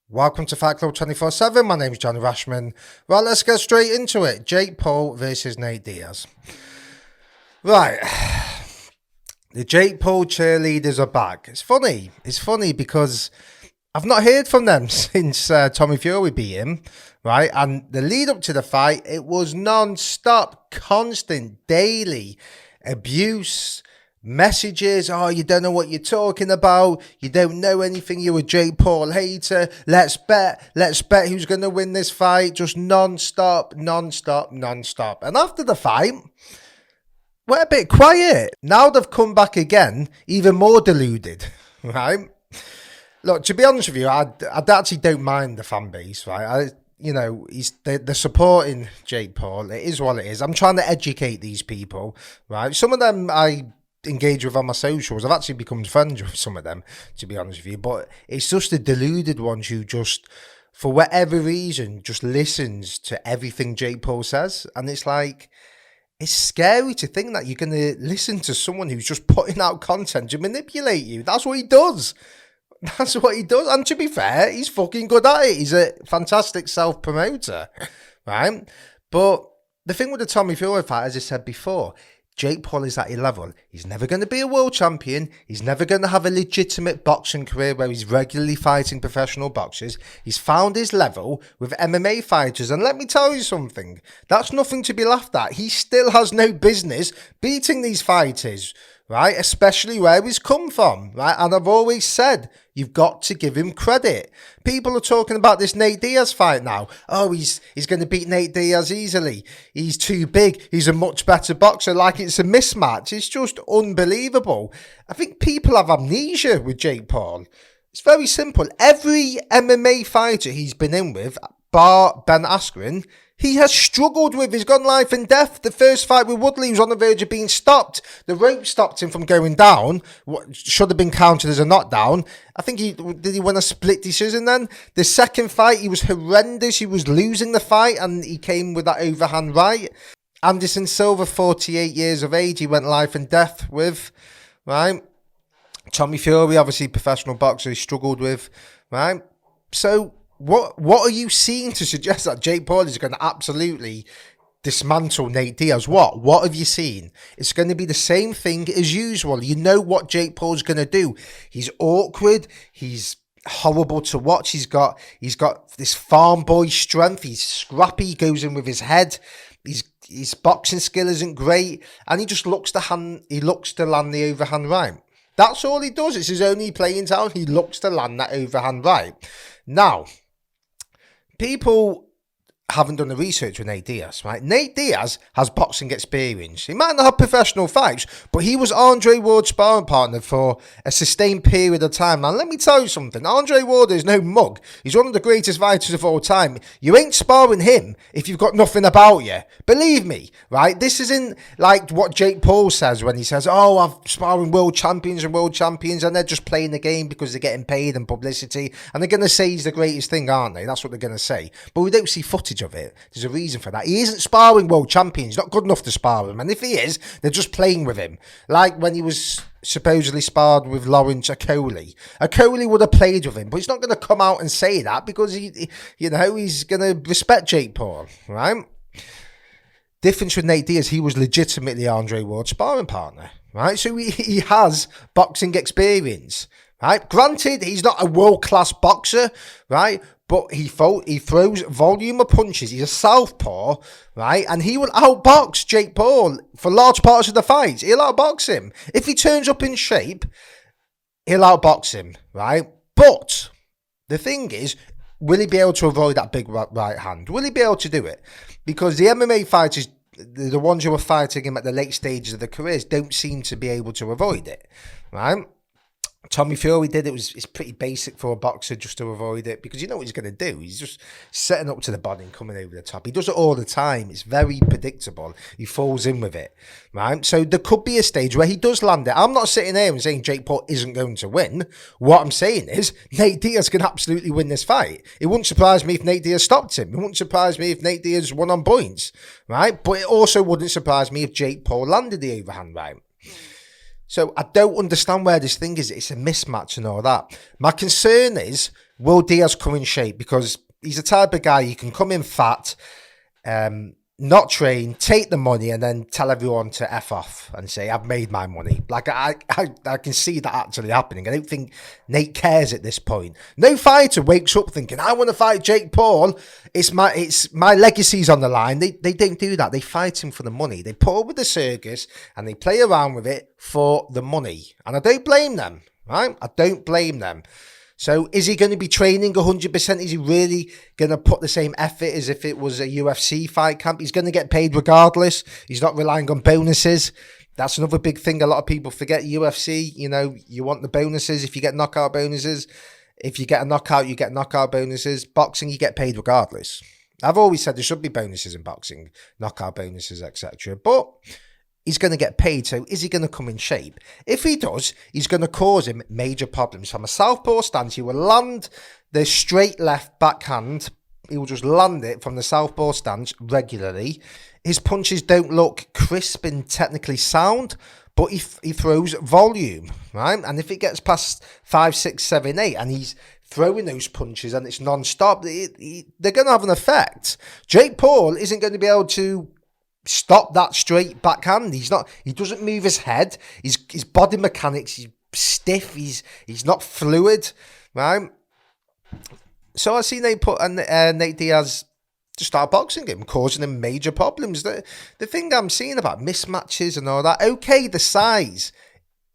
Welcome to Fight Club 24/7. My name is Johnny Rashman. Right, let's get straight into it. Jake Paul versus Nate Diaz. Right. The Jake Paul cheerleaders are back. It's funny. It's funny because I've not heard from them since Tommy Fury beat him. Right. And the lead up to the fight, it was non-stop, constant, daily abuse. Messages, oh, you don't know what you're talking about. You don't know anything. You're a Jake Paul hater. Let's bet who's going to win this fight. Just non-stop. And after the fight, we're a bit quiet. Now they've come back again, even more deluded, right? Look, to be honest with you, I actually don't mind the fan base, right? They're supporting Jake Paul. It is what it is. I'm trying to educate these people, right? Some of them I engage with on my socials. I've actually become friends with some of them, to be honest with you, but it's just the deluded ones who just, for whatever reason, just listens to everything Jake Paul says. And it's like, it's scary to think that you're going to listen to someone who's just putting out content to manipulate you. That's what he does. And to be fair, he's fucking good at it. He's a fantastic self-promoter, right? But the thing with the Tommy Fury fight, as I said before, Jake Paul is at a level. He's never going to be a world champion. He's never going to have a legitimate boxing career where he's regularly fighting professional boxers. He's found his level with MMA fighters. And let me tell you something. That's nothing to be laughed at. He still has no business beating these fighters, right? Especially where he's come from, right? And I've always said, you've got to give him credit. People are talking about this Nate Diaz fight now. Oh, he's going to beat Nate Diaz easily. He's too big. He's a much better boxer. Like it's a mismatch. It's just unbelievable. I think people have amnesia with Jake Paul. It's very simple. Every MMA fighter he's been in with, bar Ben Askren, he has struggled with. He's gone life and death. The first fight with Woodley was on the verge of being stopped. The rope stopped him from going down. What should have been counted as a knockdown. I think he win a split decision then. The second fight, he was horrendous. He was losing the fight and he came with that overhand right. Anderson Silva, 48 years of age, he went life and death with, right? Tommy Fury, obviously professional boxer, he struggled with, right? So What are you seeing to suggest that Jake Paul is going to absolutely dismantle Nate Diaz? What have you seen? It's going to be the same thing as usual. You know what Jake Paul's going to do. He's awkward. He's horrible to watch. He's got this farm boy strength. He's scrappy. He goes in with his head. His boxing skill isn't great, and he just looks to land the overhand right. That's all he does. It's his only playing down. He looks to land that overhand right. Now, people haven't done the research with Nate Diaz, right? Nate Diaz has boxing experience. He might not have professional fights, but he was Andre Ward's sparring partner for a sustained period of time. Now, let me tell you something. Andre Ward is no mug. He's one of the greatest fighters of all time. You ain't sparring him if you've got nothing about you. Believe me, right? This isn't like what Jake Paul says when he says, oh, I'm sparring world champions, and they're just playing the game because they're getting paid and publicity, and they're going to say he's the greatest thing, aren't they? That's what they're going to say. But we don't see footage of it. There's a reason for that. He isn't sparring world champions. He's not good enough to spar him. And if he is, they're just playing with him. Like when he was supposedly sparred with Lawrence Okolie. Okolie would have played with him, but he's not going to come out and say that because he's going to respect Jake Paul, right? Difference with Nate Diaz, he was legitimately Andre Ward's sparring partner, right? So he has boxing experience, right? Granted, he's not a world-class boxer, right? But he throws volume of punches. He's a southpaw, right? And he will outbox Jake Paul for large parts of the fight. He'll outbox him. If he turns up in shape, he'll outbox him, right? But the thing is, will he be able to avoid that big right hand? Will he be able to do it? Because the MMA fighters, the ones who are fighting him at the late stages of their careers, don't seem to be able to avoid it, right? Tommy Fury did it. It's pretty basic for a boxer just to avoid it because you know what he's going to do. He's just setting up to the body and coming over the top. He does it all the time. It's very predictable. He falls in with it, right? So there could be a stage where he does land it. I'm not sitting here and saying Jake Paul isn't going to win. What I'm saying is Nate Diaz can absolutely win this fight. It wouldn't surprise me if Nate Diaz stopped him. It wouldn't surprise me if Nate Diaz won on points, right? But it also wouldn't surprise me if Jake Paul landed the overhand right. So I don't understand where this thing is. It's a mismatch and all that. My concern is will Diaz come in shape? Because he's the type of guy you can come in fat, not train, take the money, and then tell everyone to F off and say, I've made my money. Like, I can see that actually happening. I don't think Nate cares at this point. No fighter wakes up thinking, I want to fight Jake Paul. It's my legacy's on the line. They don't do that. They fight him for the money. They put up with the circus and they play around with it for the money. And I don't blame them, right? I don't blame them. So is he going to be training 100%? Is he really going to put the same effort as if it was a UFC fight camp? He's going to get paid regardless. He's not relying on bonuses. That's another big thing a lot of people forget. UFC, you want the bonuses if you get knockout bonuses. If you get a knockout, you get knockout bonuses. Boxing, you get paid regardless. I've always said there should be bonuses in boxing, knockout bonuses, etc. But he's going to get paid, so is he going to come in shape? If he does, he's going to cause him major problems. From a southpaw stance, he will land the straight left backhand. He will just land it from the southpaw stance regularly. His punches don't look crisp and technically sound, but he throws volume, right? And if it gets past 5, 6, 7, 8, and he's throwing those punches and it's non-stop, they're going to have an effect. Jake Paul isn't going to be able to stop that straight backhand. He doesn't move his head. His body mechanics, he's stiff. He's not fluid, right? So I see Nate Diaz to start boxing him, causing him major problems. The thing I'm seeing about mismatches and all that, okay, the size,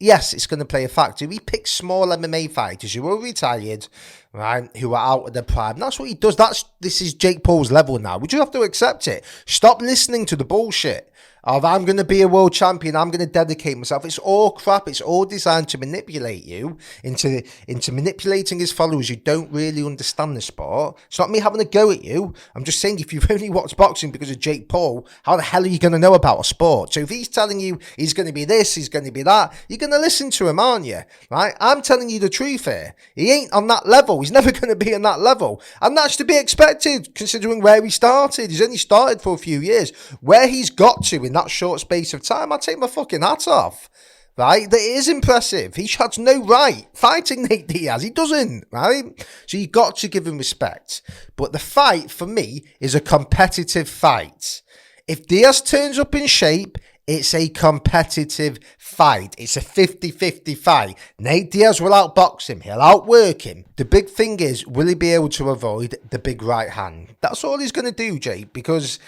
yes, it's going to play a factor. He picks small MMA fighters who are retired, right, who are out of their prime. That's what he does. This is Jake Paul's level now. We just have to accept it. Stop listening to the bullshit of, I'm going to be a world champion, I'm going to dedicate myself. It's all crap. It's all designed to manipulate you into manipulating his followers who don't really understand the sport. It's not me having a go at you. I'm just saying, if you've only watched boxing because of Jake Paul, how the hell are you going to know about a sport? So if he's telling you he's going to be this, he's going to be that, you're going to listen to him, aren't you? Right? I'm telling you the truth here. He ain't on that level. He's never going to be on that level. And that's to be expected, considering where he started. He's only started for a few years. Where he's got to in that short space of time, I take my fucking hat off. Right? That is impressive. He has no right fighting Nate Diaz. He doesn't, right? So you got to give him respect. But the fight, for me, is a competitive fight. If Diaz turns up in shape, it's a competitive fight. It's a 50-50 fight. Nate Diaz will outbox him. He'll outwork him. The big thing is, will he be able to avoid the big right hand? That's all he's going to do, Jake, because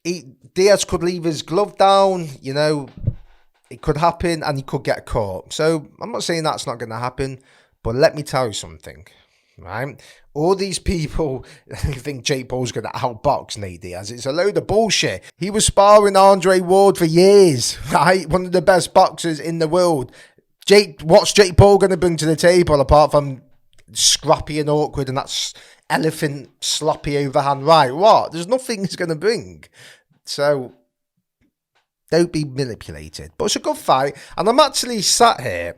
Diaz could leave his glove down, it could happen and he could get caught. So I'm not saying that's not going to happen, but let me tell you something, right? All these people think Jake Paul's going to outbox Nate Diaz. It's a load of bullshit. He was sparring Andre Ward for years, right? One of the best boxers in the world. What's Jake Paul going to bring to the table apart from scrappy and awkward and that's elephant sloppy overhand right? What? There's nothing he's going to bring. So don't be manipulated. But it's a good fight. And I'm actually sat here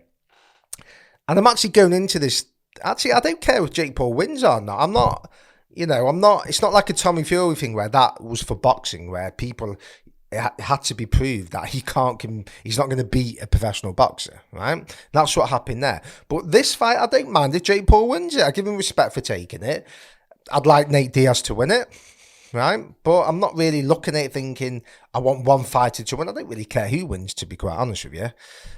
and I'm actually going into this. Actually, I don't care if Jake Paul wins or not. I'm not, it's not like a Tommy Fury thing where that was for boxing, where people, it had to be proved that he's not going to beat a professional boxer, right? That's what happened there. But this fight, I don't mind if Jake Paul wins it. I give him respect for taking it. I'd like Nate Diaz to win it, right? But I'm not really looking at it thinking I want one fighter to win. I don't really care who wins, to be quite honest with you.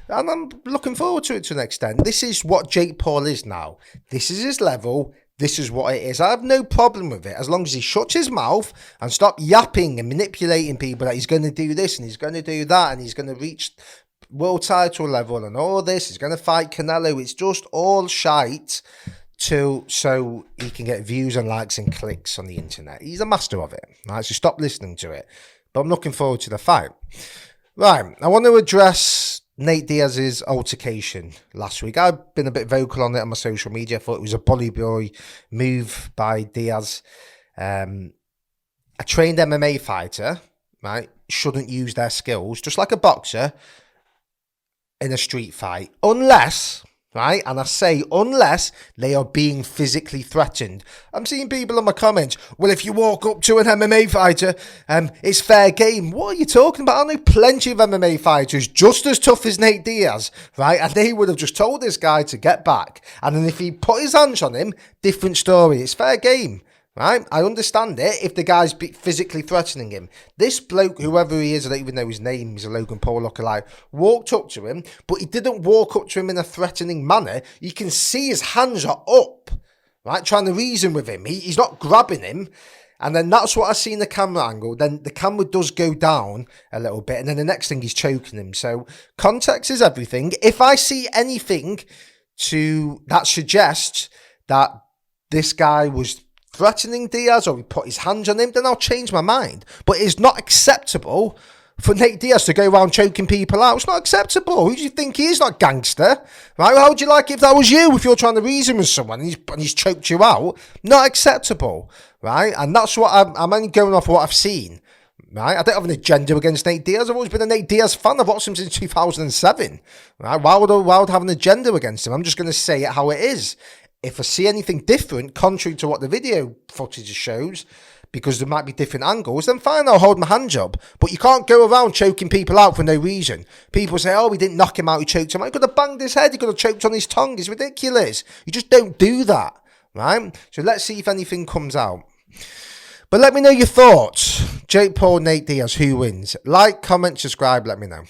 And I'm looking forward to it to an extent. This is what Jake Paul is now. This is his level. This is what it is. I have no problem with it as long as he shuts his mouth and stop yapping and manipulating people that he's going to do this and he's going to do that and he's going to reach world title level and all this. He's going to fight Canelo. It's just all shite so he can get views and likes and clicks on the internet. He's a master of it. Right? So stop listening to it. But I'm looking forward to the fight. Right. I want to address Nate Diaz's altercation last week. I've been a bit vocal on it on my social media. I thought it was a bully boy move by Diaz. A trained MMA fighter, right, shouldn't use their skills, just like a boxer, in a street fight, unless right? And I say unless they are being physically threatened. I'm seeing people in my comments, well, if you walk up to an MMA fighter, it's fair game. What are you talking about? I know plenty of MMA fighters just as tough as Nate Diaz, right? And they would have just told this guy to get back. And then if he put his hands on him, different story. It's fair game. Right, I understand it if the guy's physically threatening him. This bloke, whoever he is, I don't even know his name, he's a Logan Paul lookalike, walked up to him, but he didn't walk up to him in a threatening manner. You can see his hands are up, right, trying to reason with him. He's not grabbing him. And then that's what I see in the camera angle. Then the camera does go down a little bit. And then the next thing, he's choking him. So context is everything. If I see anything that suggests that this guy was threatening Diaz or he put his hands on him, then I'll change my mind. But it's not acceptable for Nate Diaz to go around choking people out. It's not acceptable. Who do you think he is? Not gangster, right? How would you like if that was you? If you're trying to reason with someone and he's choked you out, not acceptable, right? And that's what I'm only going off what I've seen, right? I don't have an agenda against Nate Diaz. I've always been a Nate Diaz fan. I've watched him since 2007, right? Why would I have an agenda against him? I'm just going to say it how it is. If I see anything different, contrary to what the video footage shows, because there might be different angles, then fine, I'll hold my hands up. But you can't go around choking people out for no reason. People say, oh, we didn't knock him out, he choked him out. He could have banged his head, he could have choked on his tongue. It's ridiculous. You just don't do that, right? So let's see if anything comes out. But let me know your thoughts. Jake Paul, Nate Diaz, who wins? Like, comment, subscribe, let me know.